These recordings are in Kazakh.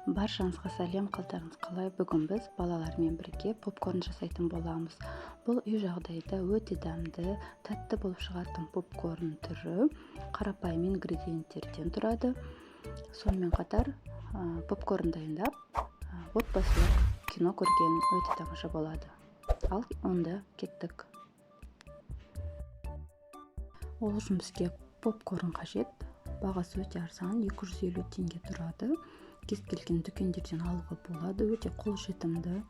Баршаңызға сәлем, қалдарыңыз қалай? Бүгін біз балалармен бірге попкорн жасайтын боламыз. Бұл үй жағдайда өте дәмді, тәтті болып шығатын попкорн түрі қарапайым ингредиенттерден тұрады. Сонымен қатар попкорн дайындап, отбасылық кино көрген өте тамаша болады. Ал онда кеттік. Ол үшін бізге попкорн қажет. Бағасы өте арзан, 250 теңге тұрады. Кез келген дүкендерден алуға болады, өте қолжетімді.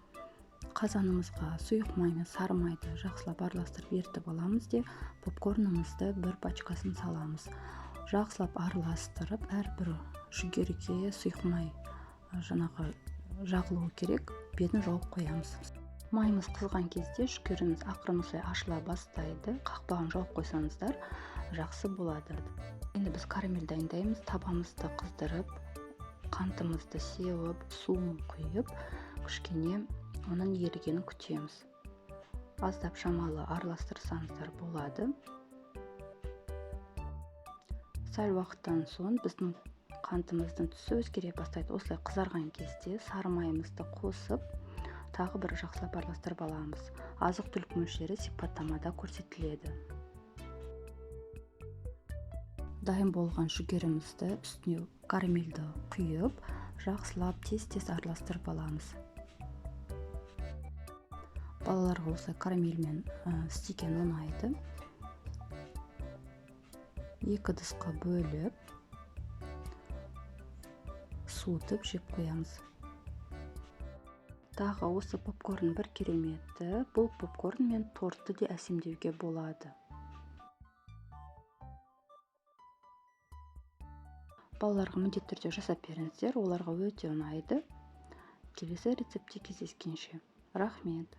Қазанымызға сұйық май мен сары майды жақсылап араластырып ертіп аламыз де попкорнымызды бір пачкасын саламыз. Жақсылап араластырып, әрбір жүгеріге сұйық май жағылуы керек, бетін жауып қоямыз. Майымыз қызған кезде жүгеріміз ақырын осылай ашыла бастайды. Қақпағын жауып қойсаңыздар жақсы болады. Енді біз карамель дайындаймыз. Табамызды қыздырып, қантымызды сеуіп, суын құйып, кішкене оның ерігенін күтеміз. Аздап шамалы араластырсаңыздар болады. Сәл уақыттан соң біздің қантымыздың түсі өзгере бастайды. Осылай қызарған кезде сары майымызды қосып, тағы бір жақсылап араластырып аламыз. Азық-түлік мөлшері сипаттамада көрсетіледі. Дайын болған жүгерімізді үстіне карамельді құйып, жақсылап тез-тез араластырып аламыз. Балаларға осылай карамельмен істеген ұнайды. 2 ыдысқа бөліп, суытып жеп қоямыз. Тағы осы попкорн бір кереметі. Бұл попкорн мен тортты де әсемдеуге болады. Балаларға міндетті түрде жасап беріңіздер, оларға өте ұнайды. Келесі рецептте кездескенше. Рахмет.